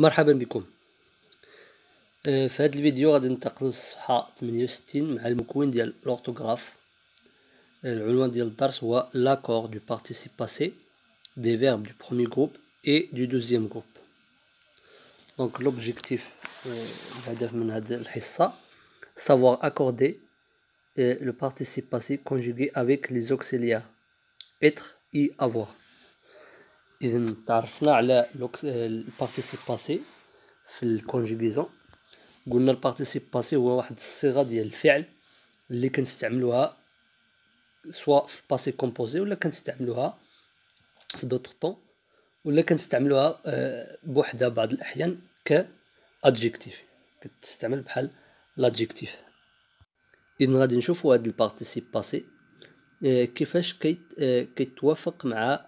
مرحبا بكم. في هذا الفيديو غادي ننتقلوا للصفحة 68 مع المكون ديال l'orthographe. العنوان ديال الدرس هو l'accord du participe passé des verbes du premier groupe et du deuxième groupe. Donc l'objectif الهدف من هذه الحصة savoir accorder le participe passé conjugué avec les auxiliaires être et avoir. إذا تعرفنا على البارتيسيب باسي في الكونجيغيزون. قلنا البارتيسيب باسي هو واحد الصيغه ديال الفعل اللي كنستعملوها سواء في الباسي كومبوزي ولا كنستعملوها في دوطر طون ولا كنستعملوها بوحدها بعض الاحيان كادجيكتيف، كتستعمل بحال لادجيكتيف. اذا غادي نشوفوا هذا البارتيسيب باسي كيفاش كيتوافق مع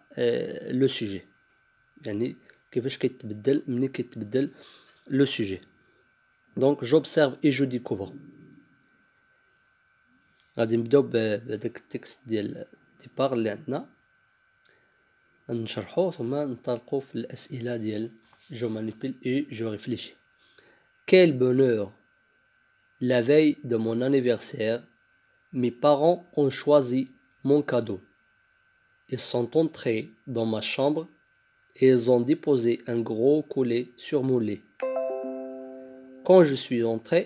لو سوجي، يعني كيفاش كيتبدل ملي كيتبدل لو سوجي. دونك j'observe et je découvre. غادي نبداو بهذاك التكست ديال ديبار اللي عندنا نشرحوه ثم ننطلقوا في الاسئله ديال je manipule et je réfléchis. Quel bonheur! La veille de mon anniversaire, mes parents ont choisi mon cadeau. Ils sont entrés dans ma chambre et ils ont déposé un gros collet sur mon lit. Quand je suis entré,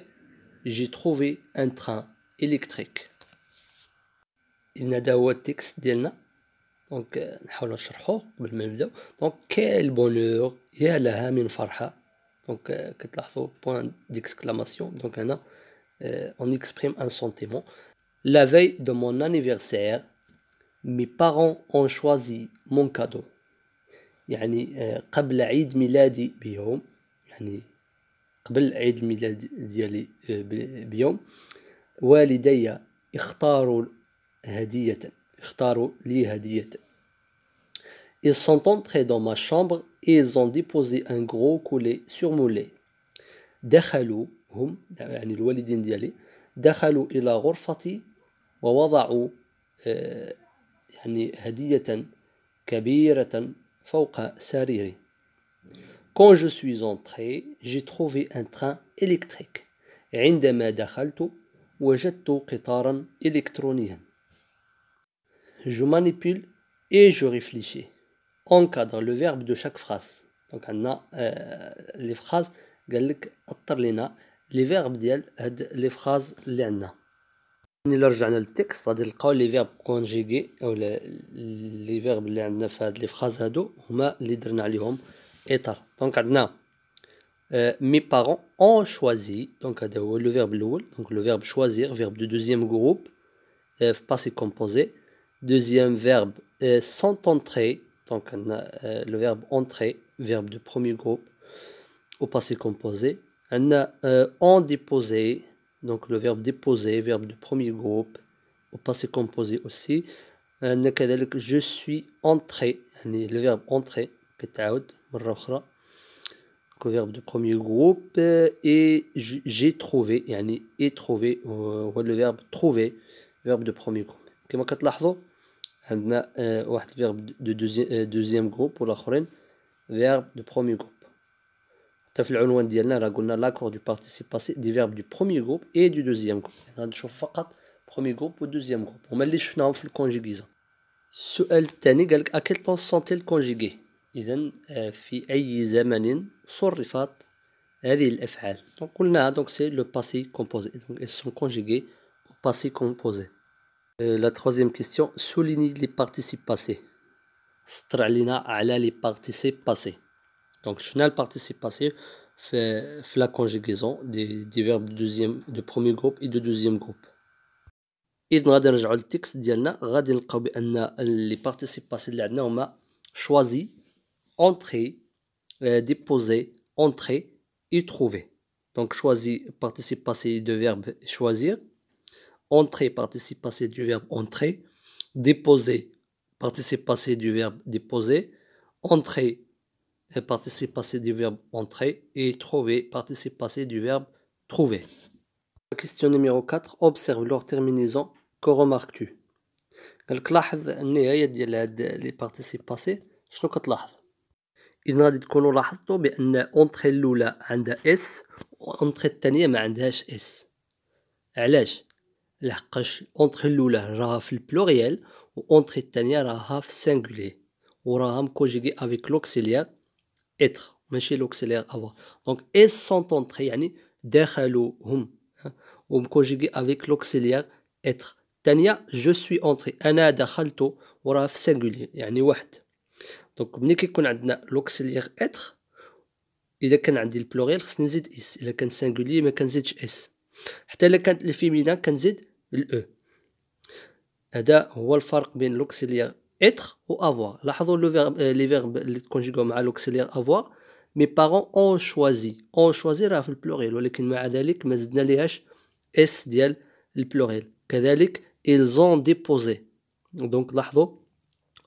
j'ai trouvé un train électrique. هذا هو التكست ديالنا. دونك نحاول نشرحوه قبل ما نبداو. دونك quel bonheur! يا لها من فرحة. دونك كتلاحظوا point d'exclamation. دونك هنا on exprime un sentiment. La veille de mon anniversaire, mes parents ont choisi mon cadeau. يعني قبل عيد ميلادي بيوم، يعني قبل عيد الميلاد ديالي بيوم، والدي اختاروا لي هدية. Ils sont entrés dans ma chambre et ils ont déposé un gros collet sur mon lit. دخلوا هم يعني الوالدين ديالي دخلوا إلى غرفتي ووضعوا يعني هدية كبيرة فوق سريري. Quand je suis entré, j'ai trouvé un train électrique. عندما دخلت وجدت قطارا إلكترونيا. Je manipule et je réfléchis. Encadre le verbe de chaque phrase. Donc عندنا les phrases قال لك اطر لنا لي فيرب ديال هاد لي فراز اللي عندنا. إلا رجعنا للتكست غادي نلقاو لي فيرب كونجيغي او لي فيرب اللي عندنا في هاد لي فراز هادو هما اللي درنا عليهم اطر. دونك عندنا mes parents ont choisi. Donc هذا هو لو فيرب الاول. دونك لو فيرب choisir فيرب دو دوزيام جروب في باسي كومبوزي. دوزيام فيرب sont entrés. دونك عندنا لو فيرب entrer فيرب دو بروميير جروب au passé composé. عندنا ont déposé. Donc le verbe déposer, verbe de premier groupe au passé composé aussi. كذلك je suis entré يعني le verbe entrer كتعاود مرة أخرى le verbe de premier groupe. et j'ai trouvé يعني et trouvé هو le verbe trouver verbe de premier groupe. كما كتلاحظوا عندنا واحد verbe de deuxième groupe والآخرين verbe de premier groupe. في العنوان ديالنا راه قلنا l'accord du participe passé des verbes du premier groupe et du deuxième groupe. غادي نشوف فقط premier groupe و deuxième groupe هما اللي شفناهم في الكونجيغيزون. السؤال الثاني قال لك à quel temps sont-ils conjugués. اذا في اي زمن صرفت هذه الافعال. دونك قلنا دونك سي لو باسي كومبوزي. دونك ils sont conjugués au passé composé. La troisième question, souligne les participes passés. سطر علينا على les participes passés. Donc شفنا le participe passé في la conjugaison des verbes de premier groupe et de deuxième groupe. إذن غادي نرجعو للتكست ديالنا غادي نلقاو بأن les participes passés اللي عندنا هما choisi, entrer, déposer, entrer et trouver. Donc choisi participe passé du verbe choisir, entrer participe passé du verbe entrer, déposer participe passé du verbe déposer, entrer participe passé du verbe entrer et trouver participe passé du verbe trouver. Question numéro 4. Observe leur terminaison. Que remarques-tu? قالك لاحظ النهاية ديال هاد لي participe passé. شنو كتلاحظ؟ إذا غادي تكونوا لاحظتوا بأن اونتري الأولى عندها اس واونتري الثانية ما عندهاش اس. علاش؟ لحقاش اونتري الأولى راها في البلوريال واونتري الثانية راها في السينغولي وراها مكونجيغي افيك لوكسيليير اتر ماشي لوكسيليير افوار. دونك اس سون اونتري يعني دخلوا هم ومكونجيغي افيك لوكسيليير اتر. الثانية جو سوي اونتري أنا دخلت وراها في السينغولي يعني واحد. دونك ملي كيكون عندنا لوكسيليير اتر اذا كان عندي البلوريال خصني نزيد اس، الا كان سينغولي ما كنزيدش اس. حتى الا كانت الفيمينا كنزيد الاو. هذا هو الفرق بين لوكسيليير اتر و افوار. لاحظوا لو فيرب لي فيرب اللي تكونجيغو مع لوكسيليير افوار مي بارون اون شوازي. اون شوازي راه في البلوريال ولكن مع ذلك ما زدنا ليهاش اس ديال البلوريال. كذلك ils ont déposé. دونك لاحظوا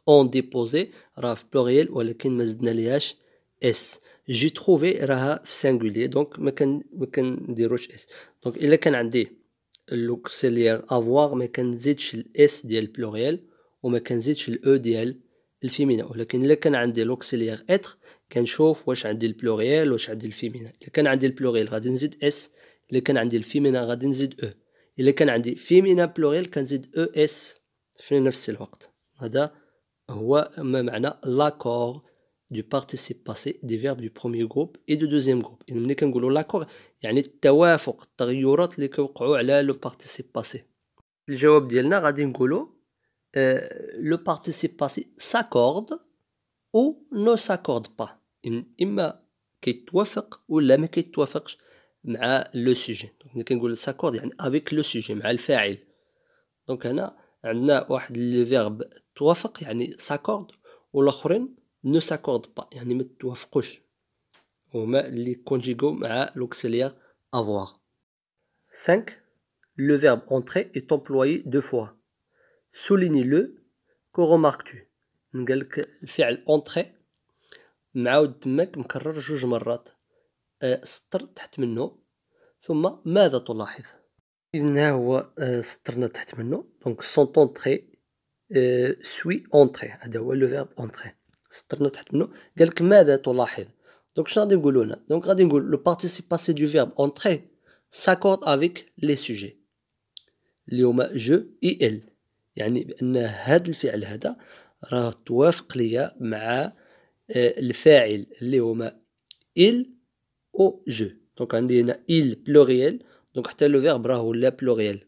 اون ديبوزي راه في بلوريال ولكن ما زدنا ليهاش اس. جي تروفي راها في سينغولي دونك ما كنديروش اس. دونك الا كان عندي لوكسيليير افوار ما كنزيدش الاس ديال البلوريال وما كنزيدش الاو ديال الفيمينا. ولكن الا كان عندي لوكسيليير اتر كنشوف واش عندي البلوريال واش عندي الفيمينا. الا كان عندي البلوريال غادي نزيد اس، الا كان عندي الفيمينا غادي نزيد او، الا كان عندي فيمينا بلوريال كنزيد او اس في نفس الوقت. هذا هو ما معنى l'accord du participe passé des verbes du premier groupe et du deuxième groupe. إذا ملي كنقولوا l'accord يعني التوافق، التغيرات اللي كيوقعوا على لو participe passé. الجواب ديالنا غادي نقولوا le participe passé s'accorde ou ne s'accorde pas. إما كيتوافق ولا ما كيتوافقش مع لو سوجي. دونك ملي كنقول s'accorde يعني avec لو سوجي مع الفاعل. دونك هنا عندنا واحد لي فيرب توافق يعني s'accorde والاخرين ne s'accorde pas يعني ما توافقوش هما اللي كونجيغو مع l'auxiliaire avoir. 5. Le verbe entrer est employé deux fois. Souligne-le. Que remarques-tu? نقالك الفعل entrer معاود تماك مكرر جوج مرات. سطر تحت منه ثم ماذا تلاحظ؟ إذن ها هو سطرنا تحت منه. دونك sont entrés سوي اونتري. هذا هو لو فيرب اونتري. سطرنا تحت منه قالك ماذا تلاحظ. دونك شنو غادي نقولو هنا؟ دونك غادي نقول لو بارتيسيب باسي دو فيرب اونتري ساكورد افيك لي سوجي اللي هما جو اي ال. يعني بان هذا الفعل هذا راه توافق ليا مع الفاعل اللي هما il او جو. دونك عندي هنا il بلوريال دونك حتى لو فيرب راه ولا بلوريال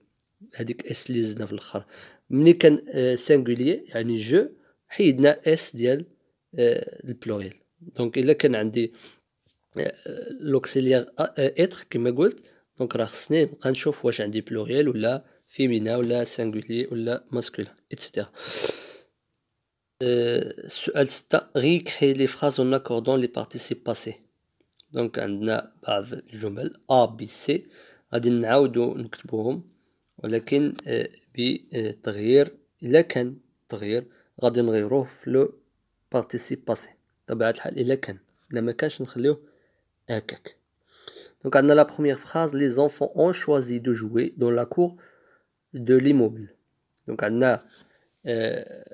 هذيك اس اللي زدنا في الاخر. ملي كان سينغوليي يعني جو حيدنا اس ديال البلوريال. دونك الا كان عندي لوكسيليير اتر كما قلت دونك راه خصني نبقى نشوف واش عندي بلوريال ولا فيمينا ولا سينغوليي ولا ماسكولين ايتترا. السؤال 6 ريكري لي فراز اون اكوردون لي بارتيسيب باسي. دونك عندنا بعض الجمل ا بي سي غادي نعاودو نكتبوهم ولكن بتغيير. إلا كان تغيير غادي نغيروه في لو بارتيسيب باسي بطبيعة الحال. إلا كان إلا ما كانش نخليوه هكاك. دونك عندنا لا بروميير فراز لي زونفون اون شوازي دو جوي دون لا كور دو ليموبل. دونك عندنا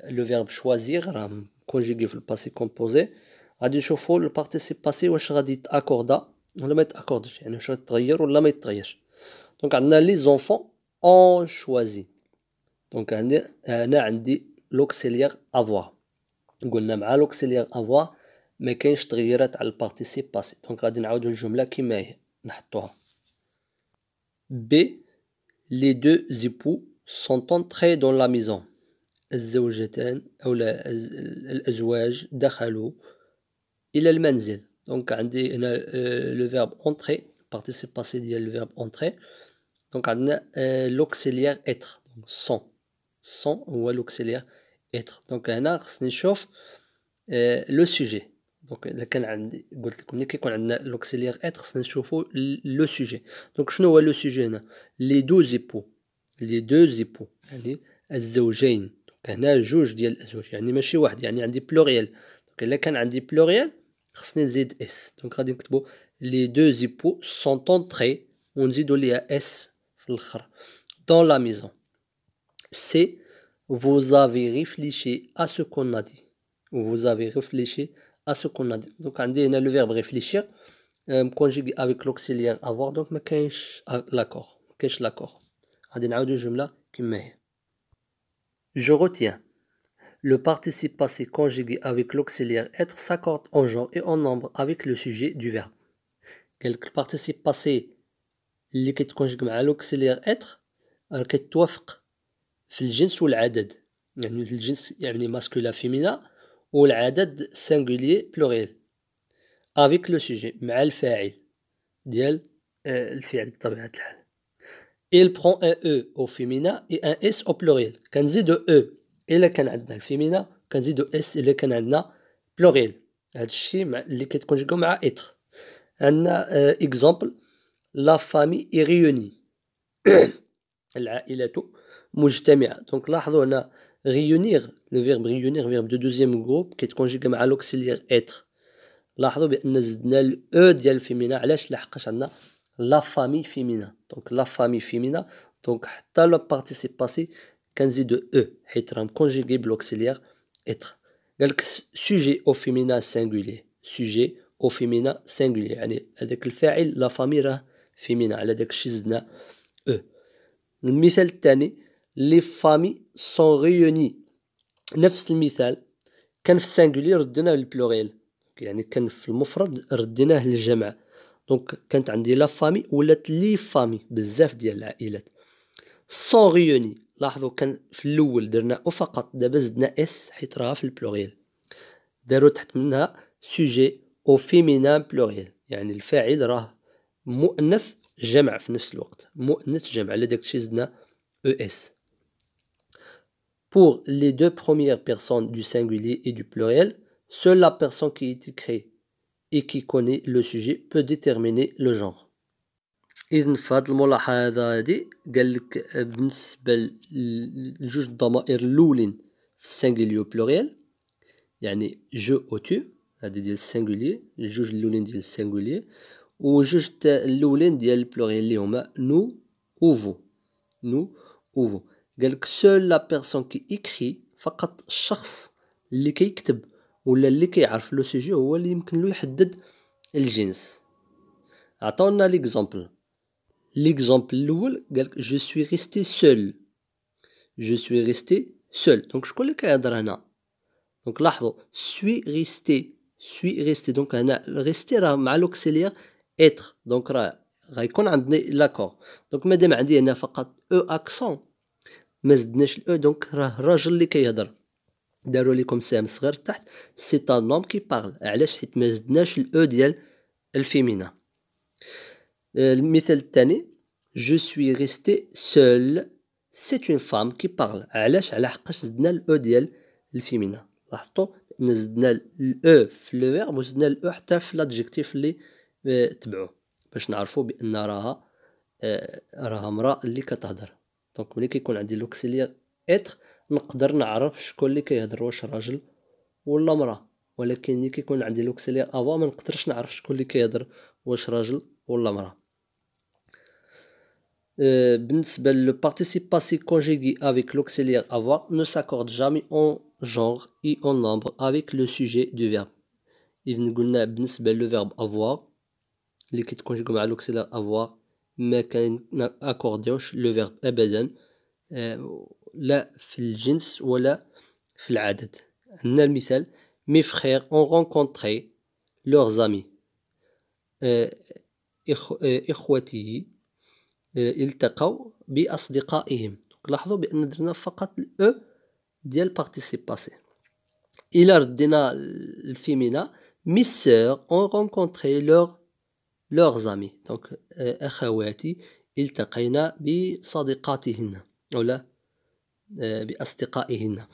لو فيرب شوازيغ راه كونجيغي في الباسي كومبوزي. غادي نشوفو البارتيسيب باسي واش غادي يتاكوردا ولا ما يتاكوردش يعني واش غادي يتغير ولا ما يتغيرش. دونك عندنا لي زونفون اون شوازي. دونك هنا عندي لوكسيليير افوار. قلنا مع لوكسيليير افوار ما كاينش تغييرات على البارتيسيب باسي. دونك غادي نعاودو الجمله كما هي نحطوها. بي لي دو زيبو سون انتري دون لا ميزون. الزوجتان او الازواج دخلوا الى المنزل. دونك عندي هنا لو فيرب انتري بارتيسيب باسي ديال لو فيرب انتري. دونك عندنا لوكسيليير اتر سون. سون هو لوكسيليير اتر. دونك هنا خصني نشوف لو سوجي. دونك اذا كان عندي قلت لكم ملي كيكون عندنا لوكسيليير اتر خصنا نشوفو لو سوجي. دونك شنو هو لو سوجي هنا؟ لي دو زيبو. لي دو زيبو يعني الزوجين. دونك هنا جوج ديال الازواج يعني ماشي واحد يعني عندي بلوريال. دونك الا كان عندي بلوريال خصني نزيد اس. دونك غادي نكتبو لي دو زيبو سون انتري ونزيدو ليها اس في الاخر dans la maison. C'est vous avez réfléchi à ce qu'on a dit. Vous avez réfléchi à ce qu'on a dit. Donc عندي هنا le verbe réfléchir conjugué avec l'auxiliaire avoir, donc ما كاينش l'accord, ما كاينش l'accord. غادي نعاودو الجملة كما هي. Je retiens. Le participe passé conjugué avec l'auxiliaire être s'accorde en genre et en nombre avec le sujet du verbe. Le participe passé اللي كيتكونجيك مع l'auxiliaire être راه كيتوافق في الجنس والعدد. يعني الجنس يعني masculin féminin والعدد singulier pluriel avec le sujet مع الفاعل ديال الفعل بطبيعة الحال. Il prend un E au féminin et un S au pluriel. كنزيدو E إلا كان عندنا الفيمينا، كنزيدو S إلا كان عندنا pluriel. هاد الشي اللي كيتكونجيكو مع être. عندنا exemple la famille est réunie. العائلة مجتمعة. Donc لاحظوا هنا réunir, le verbe réunir, verbe de deuxième groupe كيتكونجيكا مع l'auxiliaire être. لاحظوا بأن زدنا ال E ديال الفيمينا. علاش؟ لحقاش عندنا la famille féminin. Donc la famille féminin. Donc حتى le participe passé كنزيدو E حيت راه مكونجيكي بالauxiliaire être. قالك sujet au féminin singulier. Sujet au féminin singulier. يعني هذاك الفاعل لا فامي راه féminin. على داك الشي زدنا E. المثال الثاني les familles sont réunies. نفس المثال كان في السانجولي رديناه للبلوريال. يعني كان في المفرد رديناه للجمع. دونك كانت عندي لا فامي ولات لي فامي بزاف ديال العائلات. سون ريوني لاحظوا كان في الاول درنا او فقط دابا زدنا اس حيت راها في البلوريال. داروا تحت منها سوجي او فيمينان بلوريال يعني الفاعل راه مؤنث جمع في نفس الوقت. مؤنث جمع على داك الشيء زدنا او اس. Pour les deux premières personnes du singulier et du pluriel, seule la personne qui est écrite et qui connaît le sujet peut déterminer le genre. إذن في هاد الملاحظة هادي قالك بالنسبة لجوج الضمائر الأولين في السنجولي بلوريال يعني جو أو تو هادي ديال السنجولي الجوج الأولين ديال السنجولي وجوج الأولين ديال البلوريال اللي هما نو أو فو. نو أو فو. قالك seule la personne qui écrit فقط الشخص اللي كيكتب ولا اللي كيعرف لو سوجي هو اللي يمكن له يحدد الجنس. عطاونا ليكزامبل. ليكزامبل الاول قالك جو سوي ريستي سول. جو سوي ريستي سول. دونك شكون اللي كيهضر هنا؟ دونك لاحظوا سوي ريستي. سوي ريستي. دونك هنا ريستي راه مع لوكسيليير اتر. دونك راه غيكون عندي لاكور. دونك مادام عندي هنا فقط او اكسون ما زدناش الاو دونك راه الراجل اللي كيهضر. داروا لكم سهم صغير تحت سي ان نوم كي بارل. علاش؟ حيت ما زدناش الاو ديال الفيمينا. المثال الثاني جو سوي ريستي سول سي اون فام كي بارل. علاش؟ على حقاش زدنا الاو ديال الفيمينا. لاحظتوا ان زدنا الاو في لو فيرب وزدنا الاو حتى في لادجيكتيف اللي تبعوه باش نعرفوا بان راها امراه اللي كتهضر. دونك ملي كيكون عندي لوكسيليير اتر نقدر نعرف شكون اللي كيهضر واش راجل ولا مراه. ولكن ملي كيكون عندي لوكسيليير افوا ما نقدرش نعرف شكون اللي كيهضر واش راجل ولا مراه. بالنسبه لو participe passé conjugué avec l'auxiliaire avoir ne s'accorde jamais en genre et en nombre avec le sujet du verbe. إذن قلنا بالنسبه لو verbe avoir اللي كيتكونجيكو مع l'auxiliaire avoir ما كنأكورديوش لو verbe ابدا لا في الجنس ولا في العدد. عندنا المثال mes frères ont rencontré leurs amis. إخوتي التقوا بأصدقائهم. لاحظوا بأن درنا فقط الأو ديال participe passé. إلا ردينا الفيمينا mes sœurs ont rencontré leurs amis. دونك أخواتي التقينا بصديقاتهن ولا بأصدقائهن.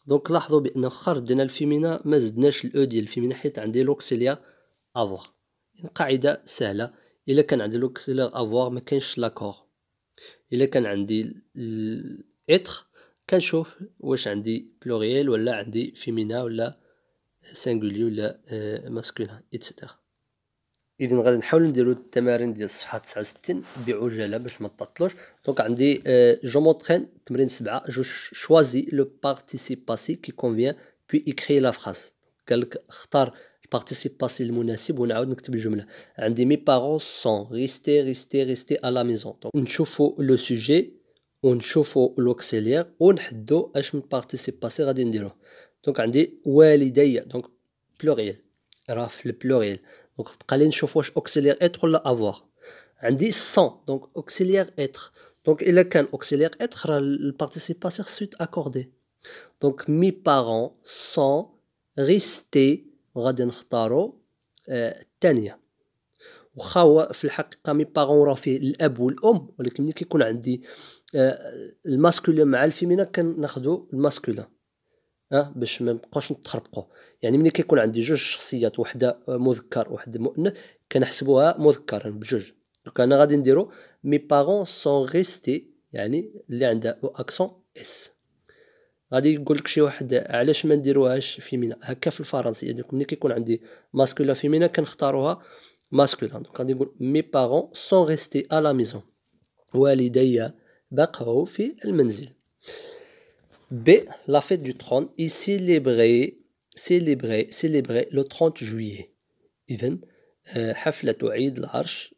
دونك لاحظوا بأن ردينا الفيمينا ما زدناش الأو ديال الفيمينا حيت عندي لوكسيليير افوار. قاعدة سهلة. إلا كان عندي لوكسيليير افوار ما كاينش لاكور. إلا كان عندي اتر كنشوف واش عندي بلوريال ولا عندي فيمينا ولا سانجولي ولا ماسكولين ايتترا. إذن غادي نحاولو نديرو التمارين ديال الصفحة 69 بعجالة باش ما تطلوش. دونك عندي جو مونطرين تمرين 7 جو شوازي لو participe passé qui convient puis écris la phrase. قالك اختار البارتيسيب باسي المناسب ونعاود نكتب الجملة. عندي مي بارون سون ريستي à la maison. نشوفو لو سوجي ونشوفو لوكسيليير ونحدو اش من بارتيسيب باسي غادي نديروه. دونك عندي والدي دونك بلوريال راه في البلوريال. دونك بقى لي نشوف واش اوكسيليير اتر ولا افوار. عندي سون دونك اوكسيليير اتر. دونك الا كان اوكسيليير اتر راه البارتيسيب باسي خصو يتاكوردي. دونك مي بارون سون ريستي غادي نختارو الثانيه. واخا هو في الحقيقه مي بارون راه فيه الاب والام، ولكن ملي كيكون عندي الماسكولين مع الفيمينا كناخدو الماسكولين باش ما نبقاوش نتخربقوا. يعني ملي كيكون عندي جوج شخصيات، وحده مذكر وحده مؤنث، كنحسبوها مذكرا بجوج. دونك انا غادي نديرو مي بارون سون ريستي، يعني اللي عندها او اكسون اس. غادي يقول لك شي واحد علاش ما نديروهاش فيمينا هكا في الفرنسيه. دونك ملي كيكون عندي ماسكولين فيمينا كنختاروها ماسكولين. دونك غادي نقول مي بارون سون ريستي à la maison، والدي بقوا في المنزل. B. La fête du trône est célébrée le 30 juillet. إذن حفلة عيد العرش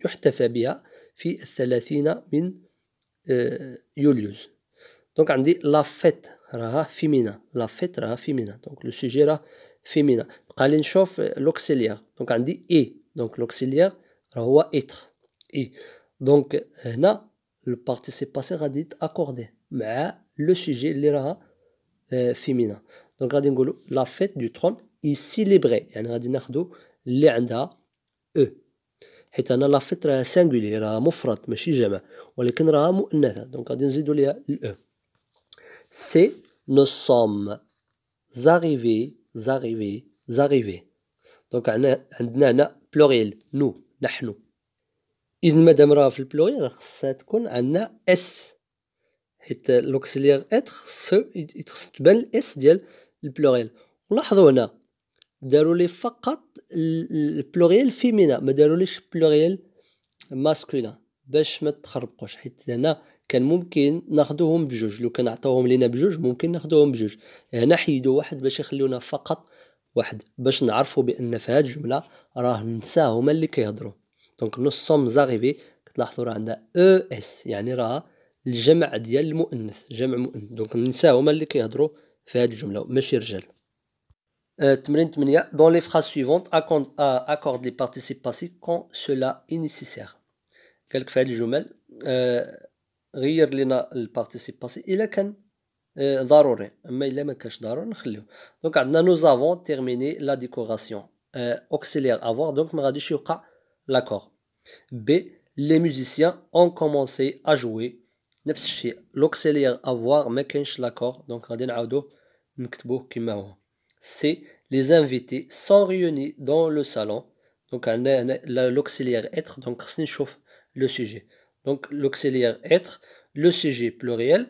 يحتفى بها في 30 من يوليوز. دونك عندي لا فيت راها فيمينا، لا فيت راها فيمينا، دونك لو سوجي راه فيمينا. بقى لي نشوف لوكسيليير. دونك عندي اي، دونك لوكسيليير راه هو اتر اي. دونك هنا البارتيسيب باسي غادي يتاكوردي مع لو سوجي اللي راها فيمينا. دونك غادي نقولو لا فيت دو ترون اي سيليبري، يعني غادي ناخدو اللي عندها او، حيت انا لا فيت راها سانغولي، راها مفرد ماشي جمع، ولكن راها مؤنثه. دونك غادي نزيدو ليها الاو. سي نو سوم زاريفي. دونك عندنا هنا بلوريال نو، نحن. إذا مادام راه في البلوريال خصها تكون عندنا اس، حيت لوكسيليير اتر خصو تبان الاس ديال البلوريال. ولاحظوا هنا داروا لي فقط البلوريال فيمينا، ما داروليش بلوريال ماسكولين باش ما تخربقوش، حيت هنا كان ممكن ناخذوهم بجوج. لو كان عطاوهم لينا بجوج ممكن ناخذوهم بجوج. هنا حيدوا واحد باش يخليونا فقط واحد، باش نعرفوا بان في هذه الجمله راه النساء هما اللي كيهضروا. دونك نو سوم زاريفي كتلاحظوا راه عندها او اس، يعني راه الجمع ديال المؤنث، جمع مؤنث. دونك النساء هما اللي كيهضروا في هذه الجمله ماشي الرجال. تمرين 8 dans les phrases suivantes accorde les participes passifs quand cela est nécessaire. قالك في هذه الجمل غير لنا البارتيسيب باسي الا كان ضروري، اما الا ما كانش ضروري نخليوه. دونك عندنا نو زافون تيرميني لا ديكوراسيون اوكسيليير افوار، دونك ما غاديش يوقع لاكور. بي لي ميوزيسيان اون كومونسي ا جوي، نفس الشيء لوكسيليير افوار ما كاينش لاكور، دونك غادي نعاودو نكتبوه كما هو. سي les invités sont réunis dans le salon. Donc l'auxiliaire être, donc خصني نشوف le sujet. Donc l'auxiliaire être, le sujet pluriel.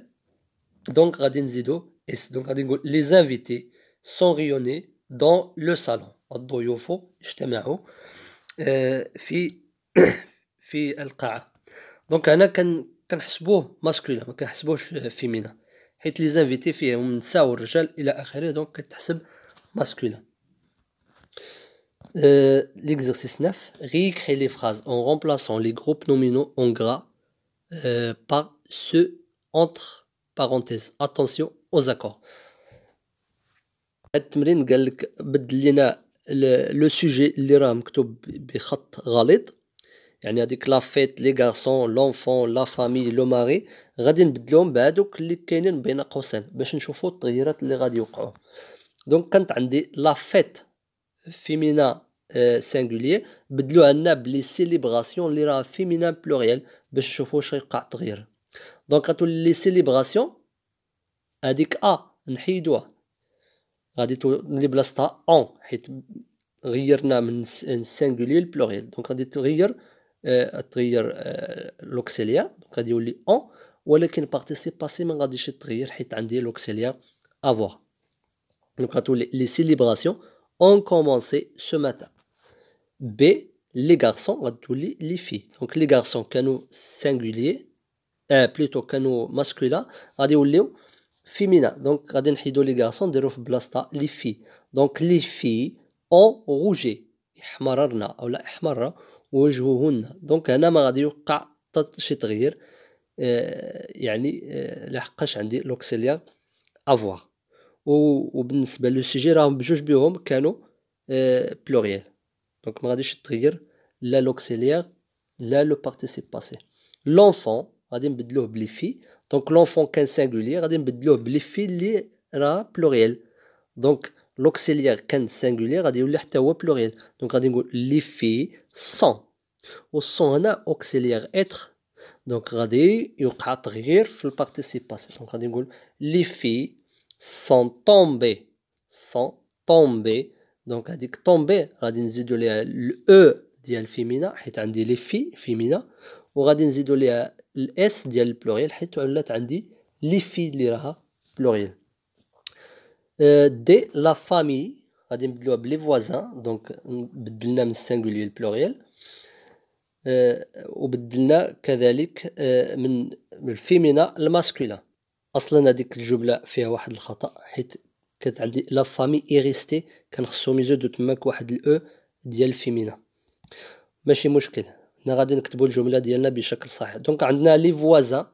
Donc غادي نزيدو اس. donc غادي نقول les invités sont réunis dans le salon. الضيوف اجتمعوا في في القاعة. دونك هنا كنحسبوه ماسكولين ما كنحسبوهش فيمينا، حيت لي زانفيتي فيهم النساء والرجال الى اخره، دونك كتحسب masculin. L'exercice 9, réécrire les phrases en remplaçant les groupes nominaux en gras par ceux entre parenthèses. Attention aux accords. التمرين قال لك بدل لنا لو سوجي اللي راه مكتوب بخط غليظ، يعني هذيك لا فيت لي غارسون لونفون لا فامي لو ماري، غادي نبدلهم بهذوك اللي كاينين بين قوسين باش نشوفوا التغييرات اللي غادي يوقعوا. دونك كانت عندي لا فيت فيمينا سينغولير، بدلوها لنا بلي سيليبراسيون اللي راه فيمينا بلوريال باش نشوفوا واش غيوقع التغيير. دونك غتولي لي سيليبراسيون هذيك نحيدوها، غادي تولي بلاصتها اون، حيت غيرنا من السينغولير للبلوريال. دونك غادي تغير لوكسيليير، دونك غادي يولي اون، ولكن بارتيسيب باسي ما غاديش يتغير حيت عندي لوكسيليير افوار. Donc, les célébrations ont commencé ce matin. B. Les garçons, les filles. Donc, les garçons, كانوا singuliers, plutôt كانوا masculins, غادي يوليو féminin. Donc غادي نحيدو لي غارسون نديرو في بلاصتها لي في. دونك لي في اون روجي احمررنا اولا احمر وجههن. دونك هنا ما غادي يوقع حتى شي تغيير يعني لحقاش عندي لوكسيليير افوار. وبالنسبه لو سوجي راهم بجوج بهم كانوا بلوريال. دونك ما غاديش تغير لا لوكسيليير لا لو بارتيسيب باسي. لونفون غادي نبدلوه بلي في. دونك لونفون كان سانغولير غادي نبدلوه بلي في اللي راه بلوريال. دونك لوكسيليير كان سانغولير غادي يولي حتى هو بلوريال. دونك غادي نقول لي في سون. والسون هنا اوكسيليير اتر. دونك غادي يوقع تغيير في البارتيسيب باسي. دونك غادي نقول لي في sont tombés. sont tombés. دونك هذيك طومبي غادي نزيدو ليها الاو ديال الفيمينا حيت عندي لي في فيمينا، وغادي نزيدو ليها الاس ديال البلوريال حيت ولات عندي لي في اللي راها بلوريال. دي لا فامي غادي نبدلوها بلي فوازان. دونك بدلنا من السانغولي للبلوريال. وبدلنا كذلك من الفيمينا الماسكولا. اصلا هذيك الجمله فيها واحد الخطا حيت كانت عندي لا فامي اي ريستي كان خصهم يزيدو تماك واحد الاو ديال الفيمينا. ماشي مشكل، حنا غادي نكتبوا الجمله ديالنا بشكل صحيح. دونك عندنا لي فوازان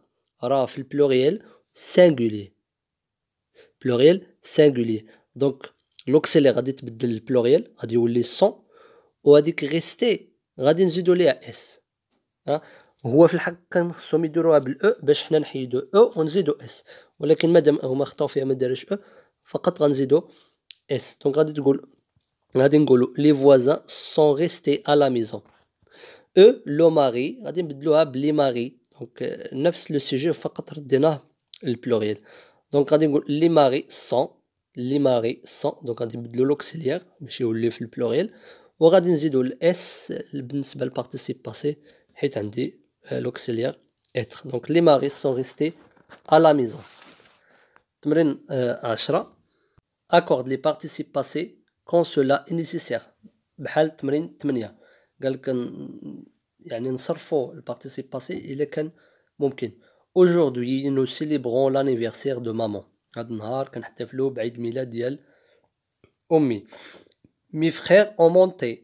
راه في البلوريال سانغولي. بلوريال سانغولي. دونك لوكسيلي غادي تبدل البلوريال غادي يولي سون، وهذيك ريستي غادي نزيدو ليها اس. هو في الحق كان خصهم يديروها بالاو باش حنا نحيدو او ونزيدو اس، ولكن مادام هما خطاو فيها ما دارش او فقط غنزيدو اس. دونك غادي نقولو لي فوازان سون ريستي ا لا ميزون. او لو ماري غادي نبدلوها بلي ماري. دونك نفس لو سوجي فقط رديناه البلوريال. دونك غادي نقول لي ماري سون. لي ماري سون. دونك غادي نبدلو لوكسيليير باش يولي في البلوريال، وغادي نزيدو الاس بالنسبه للبارتيسيب باسي حيت عندي l'auxiliaire être. Donc les maris sont restés à la maison. تمرين 10. Accorde les participes passés quand cela est nécessaire. بحال تمرين 8 قالك يعني نصرفوا البارتيسيب باسي إلا كان ممكن. Aujourd'hui nous célébrons l'anniversaire de maman. هذا النهار كنحتفلوا بعيد الميلاد ديال أمي. Mes frères ont monté.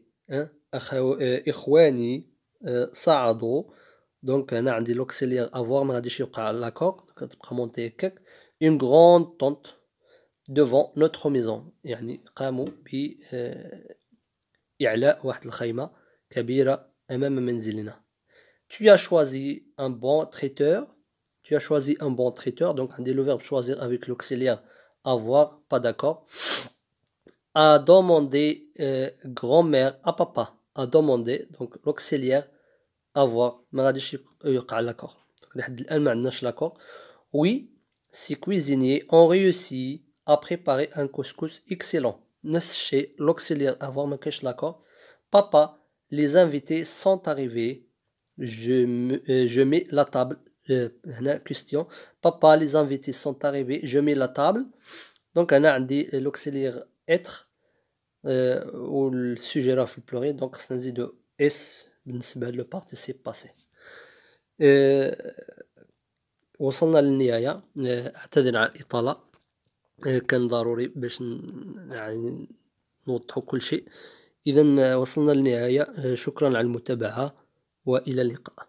إخواني صعدوا. دونك هنا عندي لوكسيليير افوار ما غاديش يوقع لاكور كتبقى مونتي هكاك. اون غروند طونت دوفون نوتر ميزون يعني قاموا بإعلاء واحد الخيمة كبيرة أمام منزلنا. Tu as choisi un bon traiteur. Tu as choisi un bon traiteur. Donc عندي le verbe choisir avec l'auxiliaire avoir, pas d'accord. A demandé grand-mère à papa. A demandé donc l'auxiliaire avoir ما غاديش يوقع لاكور. لحد الان ما عندناش لاكور. وي سي كويزينيي اون ريوسي ا بريباري ان كوسكوس اكسيلون. نفس الشيء لوكسيليير افوار ما كاينش لاكور. بابا لي انفيتي سون اريفي. جو مي لا طابل. هنا كويستيون. بابا لي انفيتي سون اريفي جو مي لا طابل. دونك هنا عندي لوكسيليير اتر والسوجي راه في البلوري. دونك خصنا نزيدو اس بالنسبة لو بارتيسيب باسي. وصلنا للنهاية. اعتذر على الإطالة، كان ضروري باش يعني نوضحوا كل شيء. إذا وصلنا للنهاية. شكرا على المتابعة وإلى اللقاء.